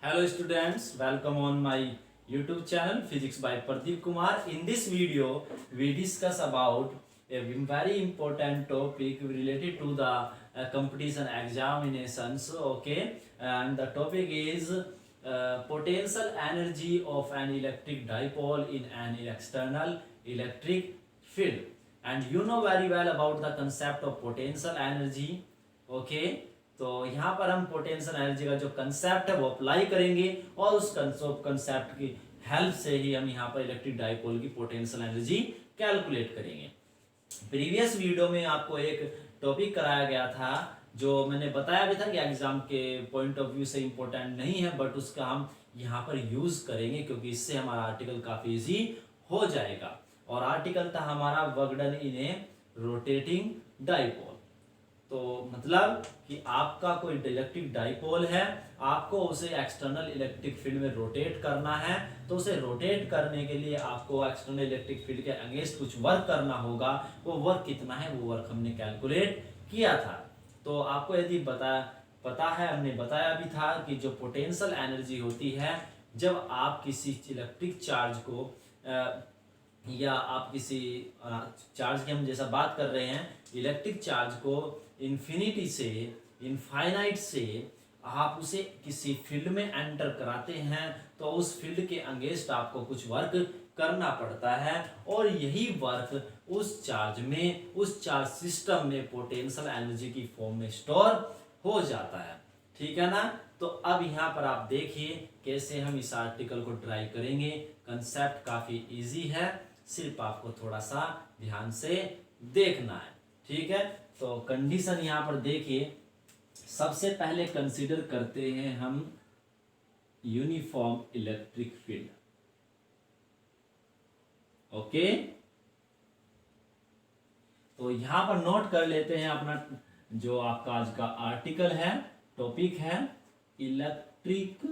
Hello students, welcome on my YouTube channel Physics by Pradeep Kumar. In this video, we discuss about a very important topic related to the competition examinations. Okay, and the topic is potential energy of an electric dipole in an external electric field. And you know very well about the concept of potential energy. Okay, तो यहाँ पर हम potential energy का जो concept है वो apply करेंगे और उस कंसेप्ट की हेल्प से ही हम यहाँ पर इलेक्ट्रिक डाइपोल की पोटेंशियल एनर्जी कैलकुलेट करेंगे। प्रीवियस वीडियो में आपको एक टॉपिक कराया गया था जो मैंने बताया भी था कि एग्जाम के पॉइंट ऑफ व्यू से इम्पोर्टेंट नहीं है, बट उसका हम यहाँ पर यूज करेंगे क्योंकि इससे हमारा आर्टिकल काफी इजी हो जाएगा। और आर्टिकल था हमारा work done in A rotating dipole. तो मतलब कि आपका कोई इलेक्ट्रिक डाइपोल है, आपको उसे एक्सटर्नल इलेक्ट्रिक फील्ड में रोटेट करना है, तो उसे रोटेट करने के लिए आपको एक्सटर्नल इलेक्ट्रिक फील्ड के अगेंस्ट कुछ वर्क करना होगा। वो वर्क कितना है वो वर्क हमने कैलकुलेट किया था। तो आपको यदि पता है, हमने बताया भी था कि जो पोटेंशियल एनर्जी होती है जब आप किसी इलेक्ट्रिक चार्ज को या आप किसी चार्ज की हम जैसा बात कर रहे हैं, इलेक्ट्रिक चार्ज को इन्फिनिटी से इनफाइनाइट से आप उसे किसी फील्ड में एंटर कराते हैं तो उस फील्ड के अगेंस्ट आपको कुछ वर्क करना पड़ता है और यही वर्क उस चार्ज सिस्टम में पोटेंशियल एनर्जी की फॉर्म में स्टोर हो जाता है। ठीक है ना। तो अब यहाँ पर आप देखिए कैसे हम इस आर्टिकल को ट्राई करेंगे। कंसेप्ट काफी इजी है, सिर्फ आपको थोड़ा सा ध्यान से देखना है। ठीक है, तो कंडीशन यहां पर देखिए। सबसे पहले कंसीडर करते हैं हम यूनिफॉर्म इलेक्ट्रिक फील्ड। ओके, तो यहां पर नोट कर लेते हैं अपना जो आपका आज का आर्टिकल है, टॉपिक है electric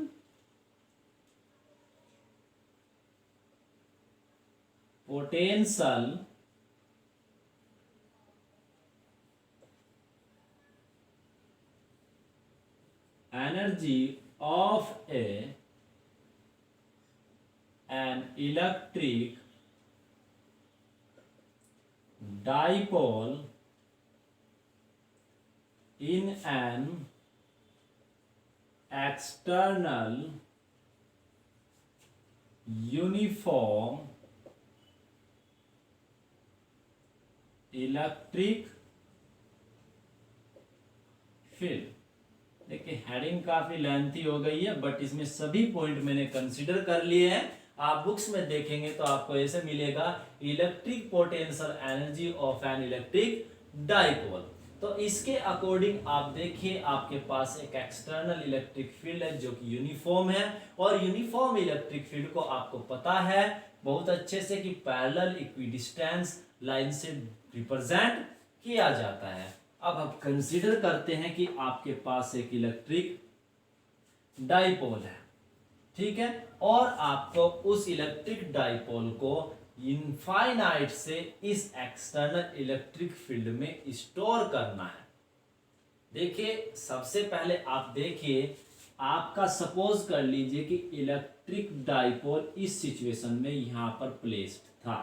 potential energy of an electric dipole in an external uniform electric field. देखिए हेडिंग काफी लेंथी हो गई है, बट इसमें सभी पॉइंट मैंने कंसीडर कर लिए हैं। आप बुक्स में देखेंगे तो आपको ऐसे मिलेगा electric potential energy of an electric dipole. तो इसके अकॉर्डिंग आप देखिए आपके पास एक एक्सटर्नल इलेक्ट्रिक फील्ड है जो कि यूनिफॉर्म है, और यूनिफॉर्म इलेक्ट्रिक फील्ड को आपको पता है बहुत अच्छे से कि पैरेलल इक्विडिस्टेंस लाइन से रिप्रेजेंट किया जाता है। अब हम कंसीडर करते हैं कि आपके पास एक इलेक्ट्रिक डाइपोल है, ठीक है, और आपको उस इलेक्ट्रिक डाइपोल को इनफाइनाइट से इस एक्सटर्नल इलेक्ट्रिक फील्ड में स्टोर करना है। देखिए सबसे पहले आप देखिए, आपका सपोज कर लीजिए कि इलेक्ट्रिक डाइपोल इस सिचुएशन में यहां पर प्लेस्ड था।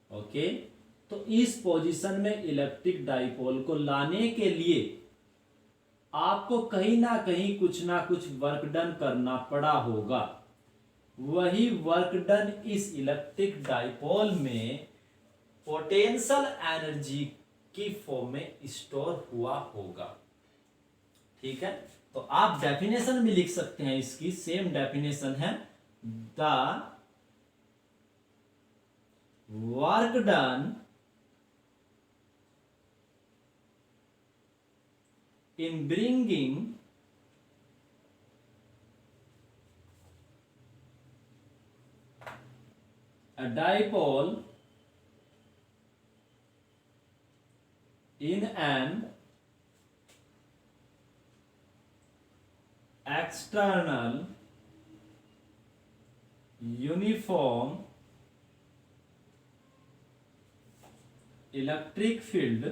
ओके, तो इस पोजीशन में इलेक्ट्रिक डाइपोल को लाने के लिए आपको कहीं ना कुछ वर्क डन करना पड़ा होगा। वही वर्क डन इस इलेक्ट्रिक डाइपोल में पोटेंशियल एनर्जी की फॉर्म में स्टोर हुआ होगा। ठीक है, तो आप डेफिनेशन भी लिख सकते हैं, इसकी सेम डेफिनेशन है, the work done in bringing a dipole in an external uniform electric field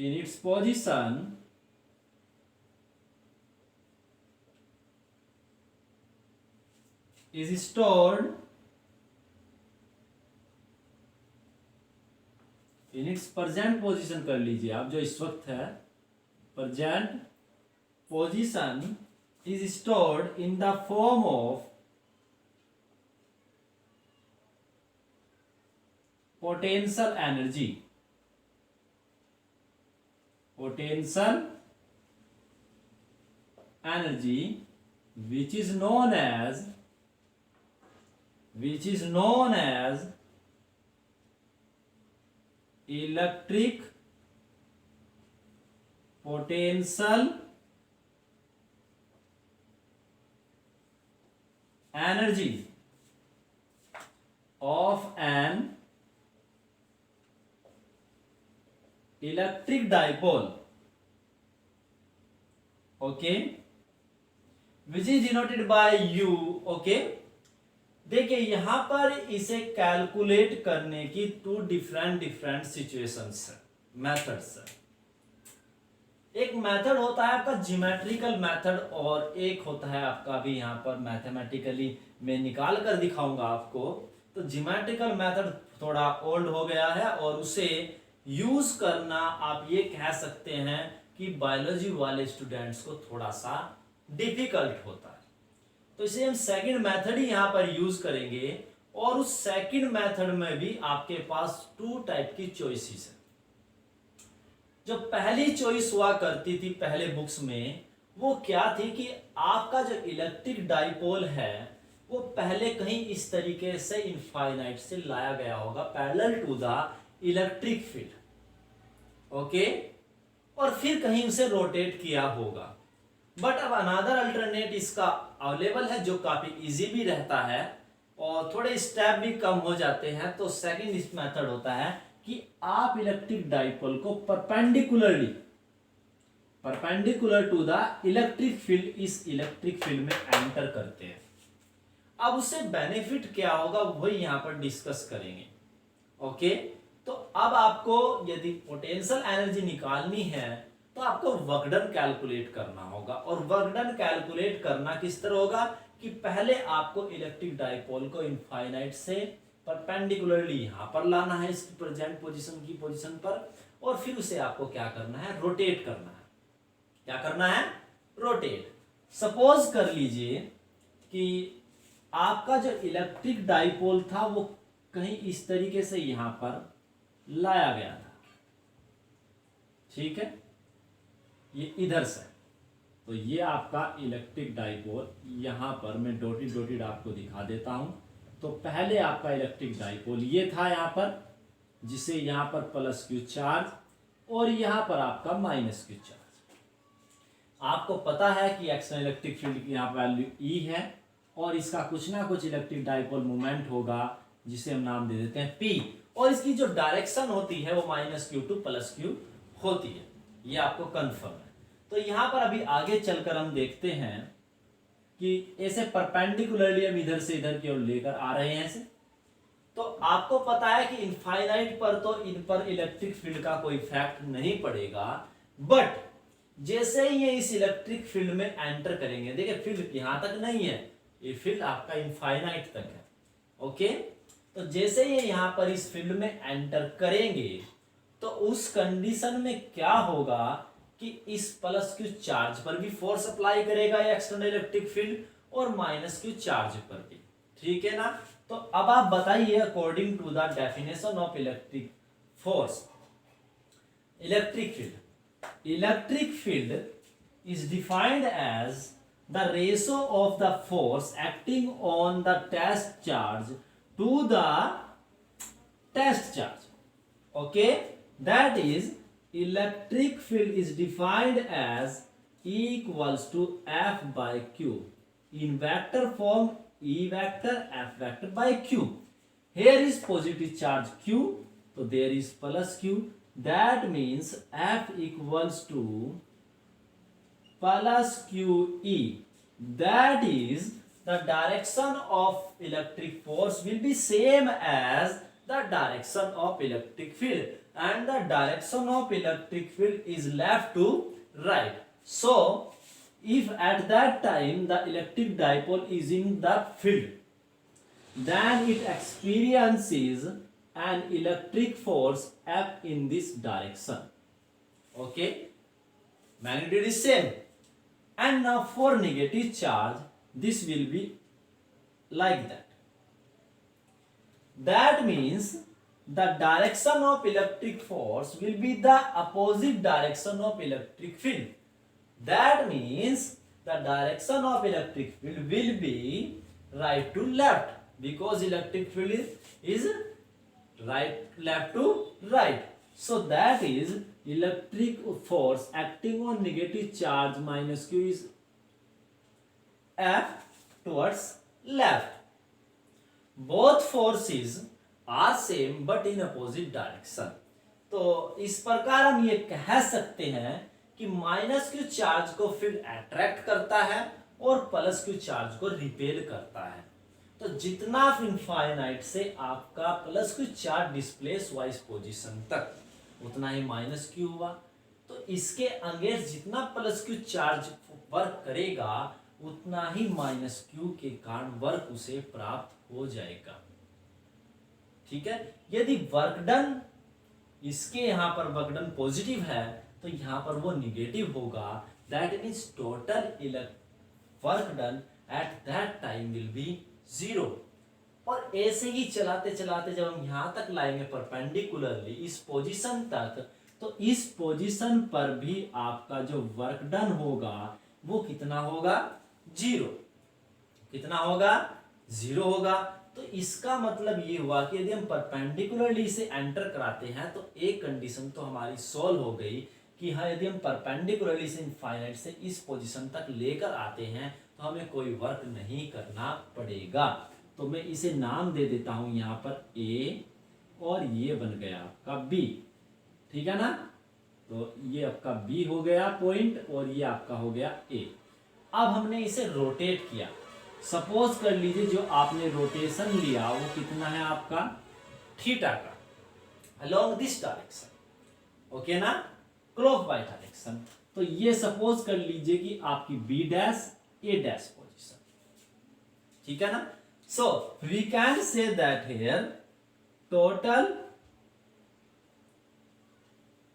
in its position is stored in its present position कर लीजिए आप, जो इस वक्त है present position is stored in the form of potential energy, potential energy which is known as electric potential energy of an electric dipole, okay, which is denoted by U, okay। देखिए यहां पर इसे कैलकुलेट करने की to different situations है, methods है। एक method होता है आपका ज्योमेट्रिकल मेथड और एक होता है आपका, अभी यहां पर मैथमेटिकली मैं निकाल कर दिखाऊंगा आपको। तो ज्योमेट्रिकल मेथड थोड़ा ओल्ड हो गया है और उसे यूज करना आप ये कह सकते हैं कि बायोलॉजी वाले स्टूडेंट्स को थोड़ा सा डिफिकल्ट होता है। तो इसे हम सेकंड मेथड ही यहां पर यूज करेंगे और उस सेकंड मेथड में भी आपके पास टू टाइप की चॉइसेस है। जो पहली चॉइस हुआ करती थी पहले बुक्स में, वो क्या थी कि आपका जो इलेक्ट्रिक डाइपोल है वो पहले कहीं इस तरीके से इनफाइनाइट से लाया गया होगा parallel to the electric field, okay, और फिर कहीं उसे रोटेट किया होगा। बट अब अनदर अल्टरनेट इसका अवेलेबल है जो काफी इजी भी रहता है और थोड़े स्टेप भी कम हो जाते हैं। तो सेकंड इस मेथड होता है कि आप इलेक्ट्रिक डाइपोल को perpendicular to the electric field, इस इलेक्ट्रिक फील्ड में एंटर करते हैं। अब उससे बेनिफिट क्या होगा वही यहां पर डिस्कस करेंगे, ओके। तो अब आपको यदि पोटेंशियल एनर्जी निकालनी है तो आपको वर्क डन कैलकुलेट करना होगा, और वर्क डन कैलकुलेट करना किस तरह होगा कि पहले आपको इलेक्ट्रिक डाइपोल को इनफाइनाइट से परपेंडिकुलरली यहां पर लाना है इसकी प्रेजेंट पोजीशन की पोजीशन पर, और फिर उसे आपको क्या करना है, रोटेट करना है। क्या करना है, रोटेट। सपोज कर लीजिए कि आपका जो इलेक्ट्रिक डाइपोल था वो कहीं इस तरीके से यहां पर लाया गया था, ठीक है, ये इधर से। तो ये आपका इलेक्ट्रिक डाइपोल, यहां पर मैं डॉटेड आपको दिखा देता हूं। तो पहले आपका इलेक्ट्रिक डाइपोल ये था यहां पर, जिसे यहां पर प्लस क्यू चार्ज और यहां पर आपका माइनस क्यू चार्ज। आपको पता है कि एक्सटर्नल इलेक्ट्रिक फील्ड की यहां वैल्यू ई है और इसका कुछ ना कुछ इलेक्ट्रिक डाइपोल मोमेंट होगा जिसे हम नाम दे देते हैं पी, और इसकी जो डायरेक्शन होती है वो minus Q two plus Q होती है, ये आपको कंफर्म है। तो यहां पर अभी आगे चलकर हम देखते हैं कि ऐसे परपेंडिकुलरली हम इधर से इधर की ओर लेकर आ रहे हैं ऐसे। तो आपको पता है कि इनफाइनाइट पर तो इन पर इलेक्ट्रिक फील्ड का कोई इफेक्ट नहीं पड़ेगा, बट जैसे ही ये इस इलेक्ट्रिक फील्ड में एंटर करेंगे, देखिए फील्ड यहां तक नहीं है, ये फील्ड आपका इनफाइनाइट तक है, ओके। तो जैसे ये यहां पर इस फील्ड में एंटर करेंगे तो उस कंडीशन में क्या होगा कि इस प्लस क्यू चार्ज पर भी फोर्स अप्लाई करेगा एक्सटर्नल इलेक्ट्रिक फील्ड और माइनस क्यू चार्ज पर भी, ठीक है ना। तो अब आप बताइए according to the definition of electric force, electric field is defined as the ratio of the force acting on the test charge to the test charge, okay, that is electric field is defined as E equals to F by Q in vector form, E vector F vector by Q. Here is positive charge Q, so there is plus Q, that means F equals to plus QE, that is the direction of electric force will be same as the direction of electric field, and the direction of electric field is left to right. So if at that time the electric dipole is in the field, then it experiences an electric force F in this direction. Okay, magnitude is same. And now for negative charge, this will be like that. That means the direction of electric force will be the opposite direction of electric field. That means the direction of electric field will be right to left, because electric field is right, left to right. So that is electric force acting on negative charge minus q is F towards left. Both forces are same but in opposite direction. तो इस प्रकार हम ये कह सकते हैं कि minus Q charge को फील्ड अट्रैक्ट करता है और प्लस क्यू चार्ज को रिपेल करता है। तो जितना इनफाइनाइट से आपका प्लस क्यू चार्ज डिस्प्लेस हुआ इस पोजीशन तक, उतना ही माइनस क्यू हुआ। तो इसके अगेंस्ट जितना प्लस क्यू चार्ज वर्क करेगा, उतना ही माइनस क्यू के कारण वर्क उसे प्राप्त हो जाएगा। ठीक है, यदि वर्क डन, इसके यहां पर वर्क डन पॉजिटिव है तो यहां पर वो निगेटिव होगा। That means total work done at that time will be 0। और ऐसे ही चलाते चलाते जब हम यहां तक लाएंगे परपेंडिकुलरली इस पोजीशन तक, तो इस पोजीशन पर भी आपका जो वर्क डन होगा वो कितना होगा? 0। कितना होगा? 0 होगा। तो इसका मतलब ये हुआ कि यदि हम परपेंडिकुलरली इसे एंटर कराते हैं तो एक कंडीशन तो हमारी सॉल्व हो गई कि हाँ, यदि हम परपेंडिकुलरली से इनफाइनाइट से इस पोजीशन तक लेकर आते हैं तो हमें कोई वर्क नहीं करना पड़ेगा। तो मैं इसे नाम दे देता हूं यहां पर ए, और ये बन गया आपका बी। ठीक है ना? तो ये आपका बी हो गया पॉइंट और ये आपका हो गया ए। अब हमने इसे रोटेट किया। सपोज कर लीजिए जो आपने रोटेशन लिया वो कितना है आपका? थीटा का, अलोंग दिस डायरेक्शन। ओके ना? Clockwise direction. तो ये सपोज कर लीजिए कि आपकी B dash A dash position. ठीक है ना? So we can say that here total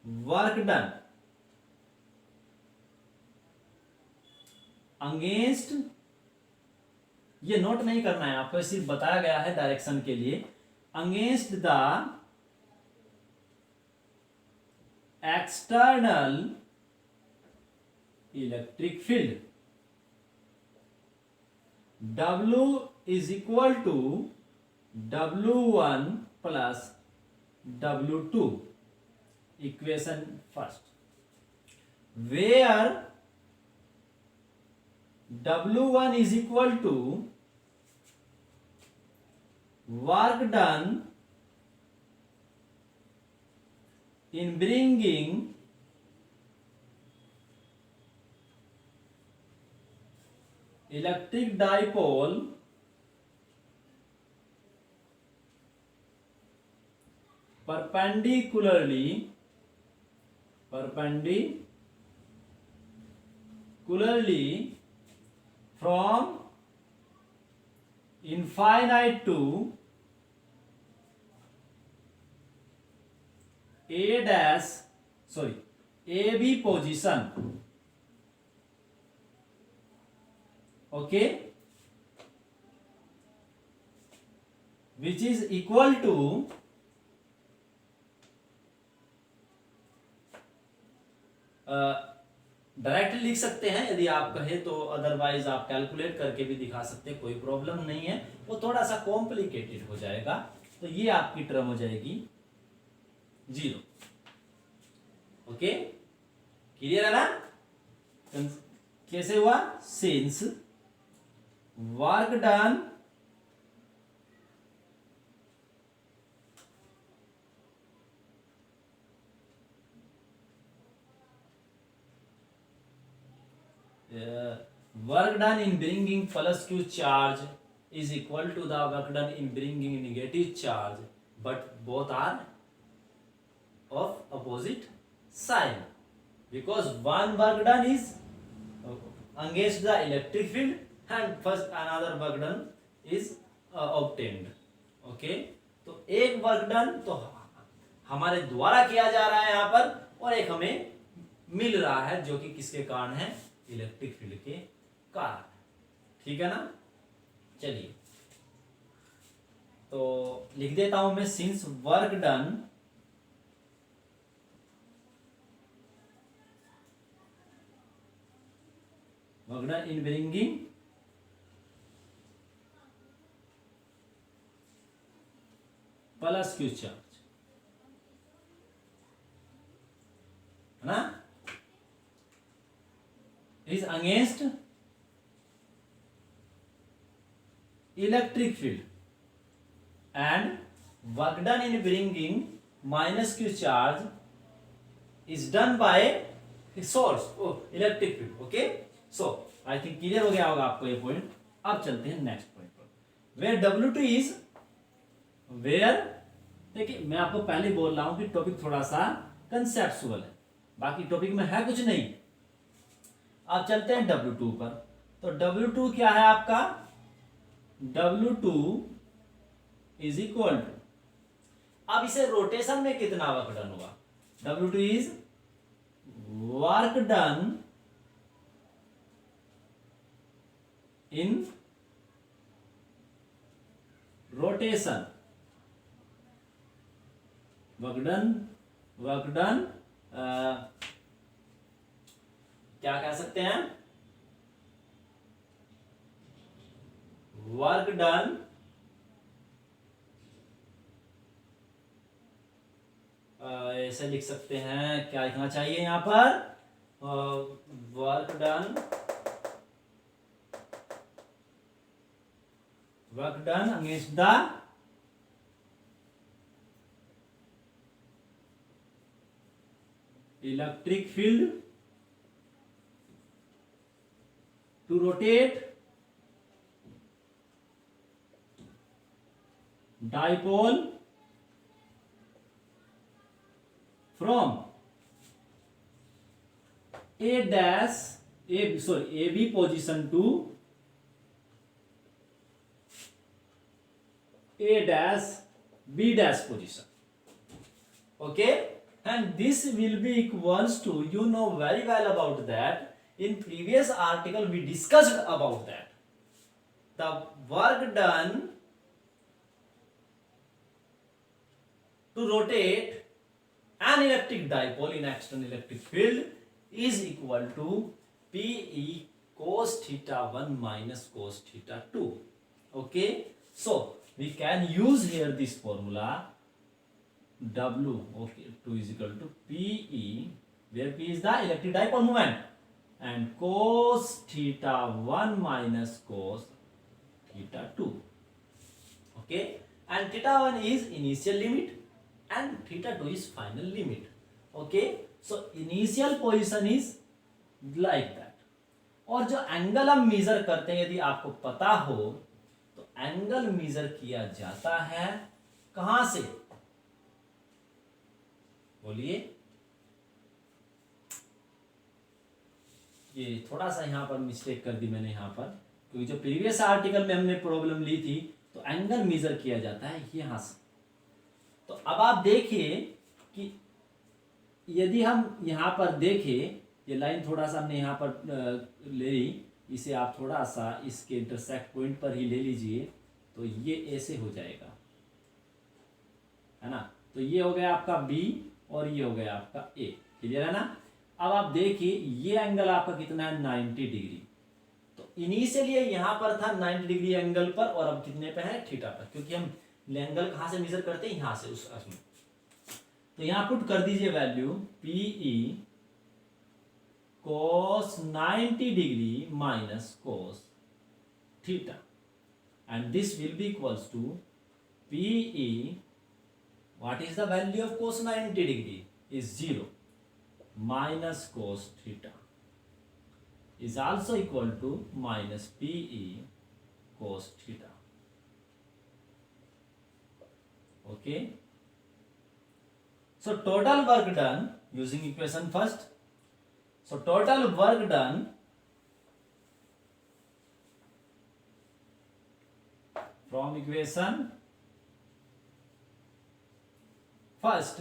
work done against, ये नोट नहीं करना है आपको, सिर्फ बताया गया है डायरेक्शन के लिए, against the external electric field. W is equal to W1 plus W2, equation first, where W1 is equal to work done in bringing electric dipole perpendicularly from infinite to AB position. Okay, which is equal to directly लिख सकते हैं यदि आप कहे तो, otherwise आप calculate करके भी दिखा सकते हैं, कोई प्रॉब्लम नहीं है। वो थोड़ा सा कॉम्प्लिकेटेड हो जाएगा। तो ये आपकी टर्म हो जाएगी 0। ओके, क्लियर है ना? कैसे हुआ? Since work done in bringing plus q charge is equal to the work done in bringing negative charge, but both are of opposite sign, because one work done is against the electric field and first another work done is obtained. Okay, तो एक work done तो हमारे द्वारा किया जा रहा है यहाँ पर, और एक हमें मिल रहा है जो कि किसके कारण है, इलेक्ट्रिक फील्ड के कारण। ठीक है ना, चलिए तो लिख देता हूं मैं, since work done in bringing plus Q charge, है ना, is against electric field, and work done in bringing minus q charge is done by source electric field. Okay, so I think clear हो गया होगा आपको ये point. अब चलते हैं नेक्स्ट पॉइंट पर, वेयर W2 इज वेयर। देखिए मैं आपको पहले बोल रहा हूं कि टॉपिक थोड़ा सा कंसेप्चुअल है, बाकी टॉपिक में है कुछ नहीं। अब चलते हैं W2 पर, तो W2 क्या है आपका, W2 इज इक्वल टू, अब इसे रोटेशन में कितना वर्क डन हुआ, W2 is work done in rotation, work done क्या कह सकते हैं, वर्क डन ऐसे लिख सकते हैं, क्या लिखना चाहिए यहां पर, work done against the electric field to rotate dipole from A B position to A dash B dash position. Okay, and this will be equals to, you know very well about that, in previous article we discussed about that, the work done to rotate an electric dipole in external electric field is equal to PE cos theta 1 minus cos theta 2. Okay, so we can use here this formula, W, okay, 2 is equal to PE, where P is the electric dipole moment, and cos theta 1 minus cos theta 2. Okay, and theta 1 is initial limit and theta 2 is final limit. Okay, so initial position is like that, और जो angle हम major करते हैं, यदि आपको पता हो तो एंगल मेजर किया जाता है कहां से, बोलिए। ये थोड़ा सा यहां पर मिस्टेक कर दी मैंने यहां पर, क्योंकि जो प्रीवियस आर्टिकल में हमने प्रॉब्लम ली थी तो एंगल मेजर किया जाता है यहां से। तो अब आप देखिए कि यदि हम यहां पर देखें, ये लाइन थोड़ा सा हमने यहां पर ले ली, इसे आप थोड़ा सा इसके इंटरसेक्ट पॉइंट पर ही ले लीजिए, तो ये ऐसे हो जाएगा, है ना, तो ये हो गया आपका B और ये हो गया आपका A। क्लियर है ना। अब आप देखिए ये एंगल आपका कितना है, 90 डिग्री। तो इनिशियली यहां पर था 90 डिग्री एंगल पर, और अब कितने पे है, थीटा पर, क्योंकि हम एंगल कहां से मेजर करते हैं, यहां से उस में। तो यहां पुट कर दीजिए value PE cos 90 degree minus cos theta, and this will be equals to PE, what is the value of cos 90 degree, is 0, minus cos theta is also equal to minus PE cos theta. Okay, So total work done using equation first. So total work done from equation first,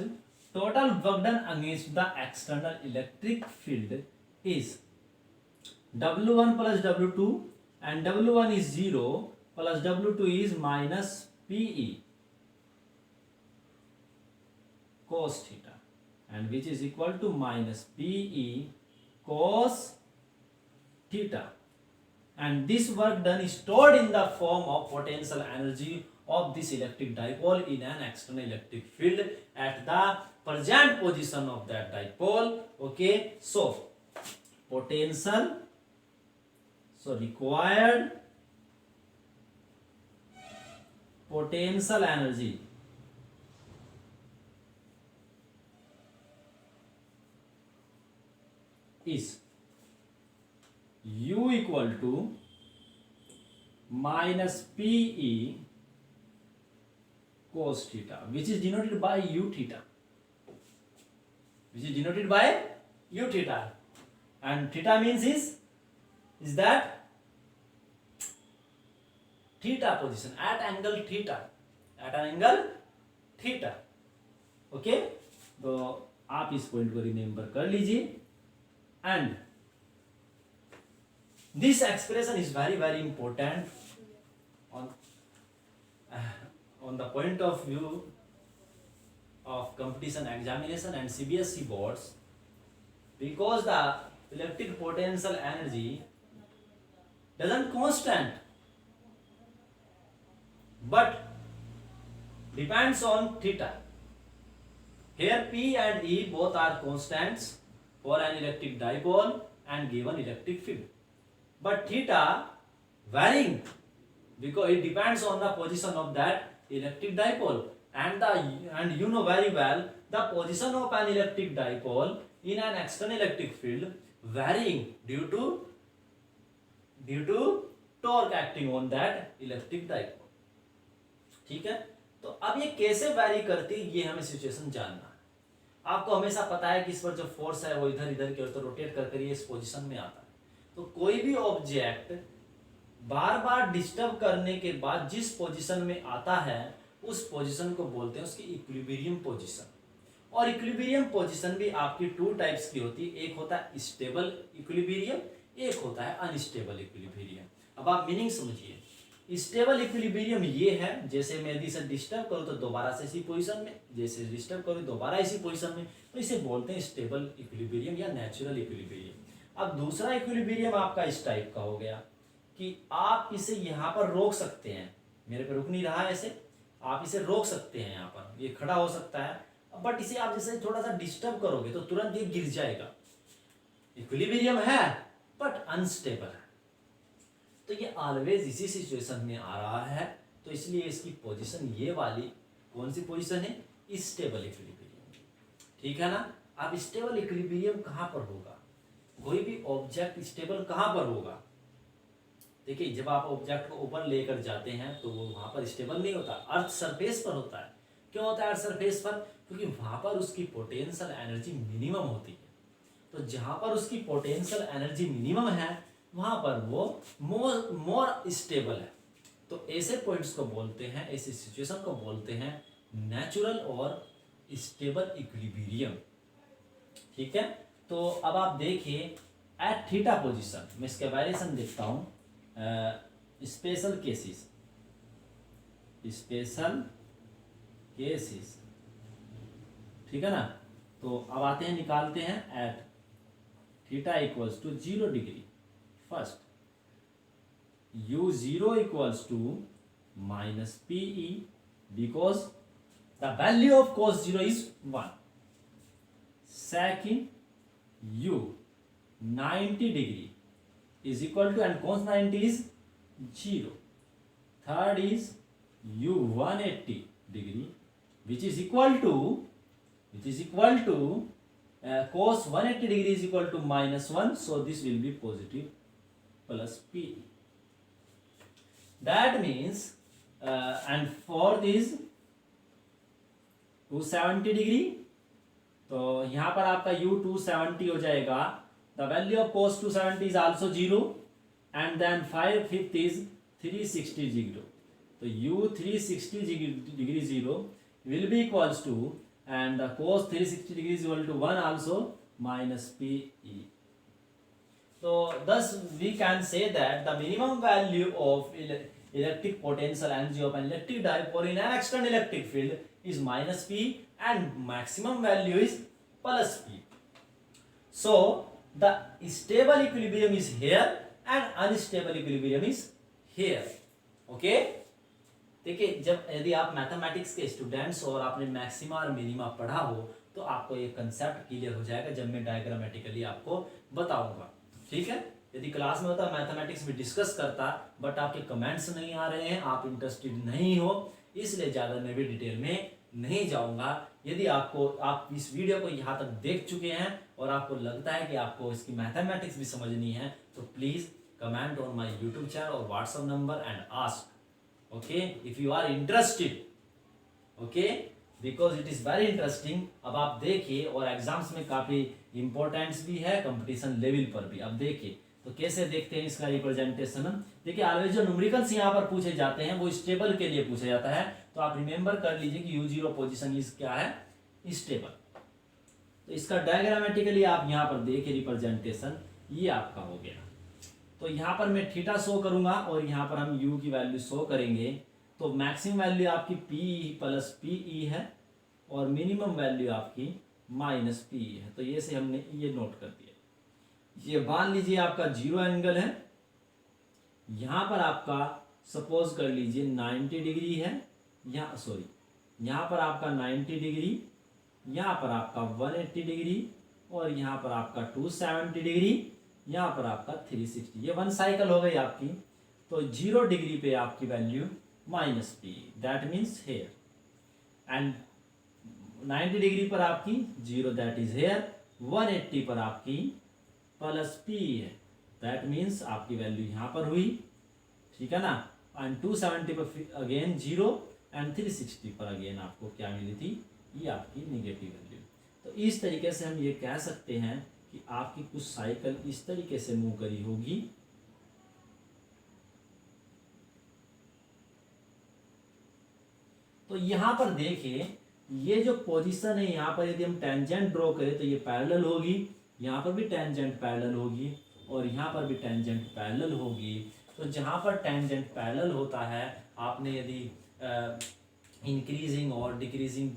total work done against the external electric field is W1 plus W2, and W1 is 0 plus W2 is minus PE cos theta, and which is equal to minus PE cos theta, and this work done is stored in the form of potential energy of this electric dipole in an external electric field at the present position of that dipole. Okay, so potential, so required potential energy is U equal to minus PE cos theta, which is denoted by U theta, and theta means is that theta position at angle theta. Okay, तो आप इस point को remember कर लीजिए. And this expression is very very important on the point of view of competition examination and CBSE boards, because the electric potential energy doesn't constant but depends on theta. Here P and E both are constants for an electric dipole and given electric field, but theta varying because it depends on the position of that electric dipole, and you know very well the position of an electric dipole in an external electric field varying due to torque acting on that electric dipole. ठीक है, तो अब ये कैसे vary करती है ये हमें सिचुएशन जानना है. आपको हमेशा पता है कि इस पर जो फोर्स है वो इधर इधर की ओर तो रोटेट कर ये इस पोजीशन में आता है. तो कोई भी ऑब्जेक्ट बार बार डिस्टर्ब करने के बाद जिस पोजीशन में आता है उस पोजीशन को बोलते हैं उसकी इक्विलिब्रियम पोजीशन. और इक्विलिब्रियम पोजीशन भी आपकी टू टाइप्स की होती है. एक होता है स्टेबल इक्विलिब्रियम, एक होता है अनस्टेबल इक्विलिब्रियम. अब आप मीनिंग समझिए. स्टेबल इक्विलिब्रियम ये है, जैसे मैं यदि इसे डिस्टर्ब करूं तो दोबारा से इसी पोजीशन में, जैसे डिस्टर्ब करूं दोबारा इसी पोजीशन में, तो इसे बोलते हैं स्टेबल इक्विलिब्रियम या नेचुरल इक्विलिब्रियम. अब दूसरा इक्विलिब्रियम आपका इस टाइप का हो गया कि आप इसे यहाँ पर रोक सकते हैं. मेरे पे रुक नहीं रहा है ऐसे, आप इसे रोक सकते हैं. यहाँ पर ये खड़ा हो सकता है, बट इसे आप जैसे थोड़ा सा डिस्टर्ब करोगे तो तुरंत ये गिर जाएगा. इक्विलिब्रियम है बट अनस्टेबल है. तो ये ऑलवेज इसी सिचुएशन में आ रहा है, तो इसलिए इसकी पोजीशन ये वाली कौन सी पोजीशन है? Stable equilibrium. ठीक है ना. अब स्टेबल इक्विलिब्रियम कहाँ पर होगा? कोई भी ऑब्जेक्ट स्टेबल कहाँ पर होगा? देखिए, जब आप ऑब्जेक्ट को ऊपर लेकर जाते हैं तो वो वहां पर स्टेबल नहीं होता, अर्थ सरफेस पर होता है. क्यों होता है अर्थ सरफेस पर? क्योंकि वहां पर उसकी पोटेंशियल एनर्जी मिनिमम होती है. तो जहां पर उसकी पोटेंशियल एनर्जी मिनिमम है वहां पर वो मोर स्टेबल है. तो ऐसे पॉइंट्स को बोलते हैं, ऐसी सिचुएशन को बोलते हैं नेचुरल और स्टेबल इक्विलिब्रियम. ठीक है. तो अब आप देखिए एट थीटा पोजीशन, मैं इसके वेरिएशन देखता हूं. स्पेशल केसेस, ठीक है ना. तो अब आते हैं, निकालते हैं at theta equals to 0 degree. First u0 equals to minus PE because the value of cos 0 is 1. Second, u 90 degree is equal to, and cos 90 is 0. Third is u 180 degree which is equal to cos 180 degree is equal to minus 1, so this will be positive plus PE. That means and fourth is 270 degree तो यहाँ पर आपका u 270 हो जाएगा, the value of cos 270 is also 0 and then 5/5 is 360 degree. तो u 360 degree 0 will be equals to, and the cos 360 degree is equal to 1 also minus PE. So thus we can say that the minimum value of electric potential energy of an electric dipole in an external electric field is minus P and maximum value is plus P. So the stable equilibrium is here and unstable equilibrium is here. Okay. देखिए, जब यदि आप mathematics के students और आपने maxima और minima पढ़ा हो तो आपको ये कंसेप्ट क्लियर हो जाएगा जब मैं डायग्रामेटिकली आपको बताऊंगा। ठीक है, यदि क्लास में होता मैथमेटिक्स में डिस्कस करता, बट आपके कमेंट्स नहीं आ रहे हैं, आप इंटरेस्टेड नहीं हो, इसलिए ज़्यादा मैं भी डिटेल में नहीं जाऊंगा। यदि आप इस वीडियो को यहाँ तक देख चुके हैं और आपको लगता है कि आपको इसकी मैथमेटिक्स भी समझनी है तो please comment on my YouTube channel और WhatsApp number and ask, okay, if you are interested, okay, because it is very interesting। अब आप देखिए, और एग्जाम्स में काफी इंपॉर्टेंस भी है, कंपटीशन लेवल पर भी। अब देखिए तो कैसे देखते हैं इसका रिप्रेजेंटेशन। देखिए ऑलवेज जो न्यूमेरिकल्स यहाँ पर पूछे जाते हैं वो स्टेबल के लिए पूछा जाता है, तो आप रिमेंबर कर लीजिए कि u0 पोजिशन इज क्या है, स्टेबल। तो इसका डायग्रामेटिकली आप यहाँ पर देखिए रिप्रेजेंटेशन, ये आपका हो गया। तो यहाँ पर मैं थीटा शो करूंगा और यहाँ पर हम u की वैल्यू शो करेंगे। तो मैक्सिमम वैल्यू आपकी P प्लस PE है और मिनिमम वैल्यू आपकी माइनस PE है। तो ये से हमने ये नोट कर दिया। ये मान लीजिए आपका 0 एंगल है, यहाँ पर आपका सपोज कर लीजिए 90 डिग्री है, यहाँ पर आपका 90 डिग्री, यहाँ पर आपका 180 डिग्री और यहाँ पर आपका 270 डिग्री, यहाँ पर आपका 360। ये वन साइकिल हो गई आपकी। तो 0 डिग्री पे आपकी वैल्यू minus P, that means here, and 90 degree पर आपकी 0, दैट इज हेयर। 180 पर आपकी प्लस पी है, दैट मीन्स आपकी वैल्यू यहाँ पर हुई, ठीक है ना। एंड 270 पर अगेन 0 एंड 360 पर अगेन आपको क्या मिली थी, ये आपकी निगेटिव वैल्यू। तो इस तरीके से हम ये कह सकते हैं कि आपकी कुछ साइकिल इस तरीके से मूव करी होगी। तो यहां पर देखिए ये जो पोजीशन है, यहां पर यदि हम टेंजेंट ड्रॉ करें तो ये पैरेलल होगी, यहां पर भी टेंजेंट पैरेलल होगी और यहां पर भी टेंजेंट पैरेलल होगी। तो जहां पर टेंजेंट पैरेलल होता है, आपने यदि इंक्रीजिंग और डिक्रीजिंग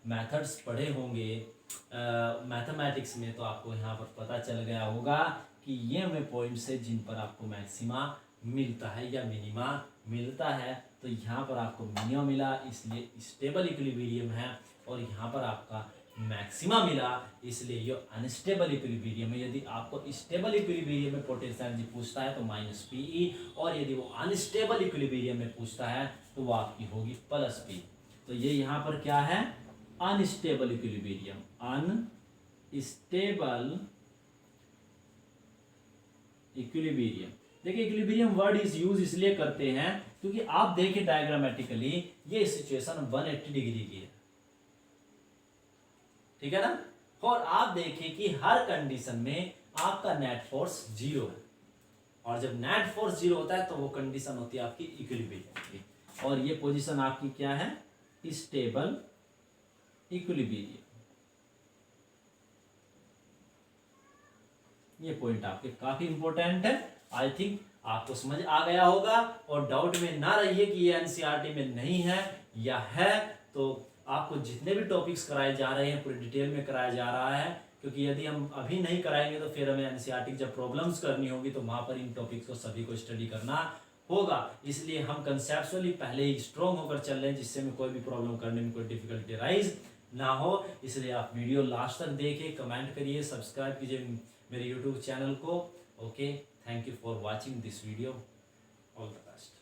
मेथड्स पढ़े होंगे मैथमेटिक्स में, तो आपको यहाँ पर पता चल गया होगा कि ये वे पॉइंट्स है जिन पर आपको मैक्सिमा मिलता है या मिनिमा मिलता है। तो यहाँ पर आपको मिनिमा मिला इसलिए स्टेबल इक्विलिब्रियम है, और यहाँ पर आपका मैक्सिमा मिला इसलिए ये अनस्टेबल इक्विलिब्रियम है। यदि आपको स्टेबल इक्विलिब्रियम में पोटेंशियल एनर्जी पूछता है तो माइनस पीई, और यदि वो अनस्टेबल इक्विलिब्रियम में पूछता है तो वो आपकी होगी प्लस पी। तो ये यहाँ पर क्या है, अनस्टेबल इक्विलिब्रियम, अनस्टेबल इक्विलिब्रियम। देखिए इक्विलिब्रियम वर्ड इज यूज इसलिए करते हैं क्योंकि आप देखिए डायग्रामेटिकली ये सिचुएशन 180 डिग्री की है, ठीक है ना। और आप देखिए कि हर कंडीशन में आपका नेट फोर्स 0 है, और जब नेट फोर्स 0 होता है तो वो कंडीशन होती है आपकी इक्विलिब्रियम की, और ये पोजीशन आपकी क्या है, स्टेबल इक्विलिब्रियम। ये पॉइंट आपके काफी इंपॉर्टेंट है। आई थिंक आपको समझ आ गया होगा, और डाउट में ना रहिए कि ये एनसीईआरटी में नहीं है या है। तो आपको जितने भी टॉपिक्स कराए जा रहे हैं पूरी डिटेल में कराया जा रहा है, क्योंकि यदि हम अभी नहीं कराएंगे तो फिर हमें एनसीईआरटी जब प्रॉब्लम्स करनी होगी तो वहां पर इन टॉपिक्स को सभी को स्टडी करना होगा। इसलिए हम कंसेप्चुअली पहले ही स्ट्रॉन्ग होकर चल रहे हैं, जिससे हमें कोई भी प्रॉब्लम करने में कोई डिफिकल्टी राइज ना हो। इसलिए आप वीडियो लास्ट तक देखिए, कमेंट करिए, सब्सक्राइब कीजिए मेरे यूट्यूब चैनल को। Okay, thank you for watching this video, all the best.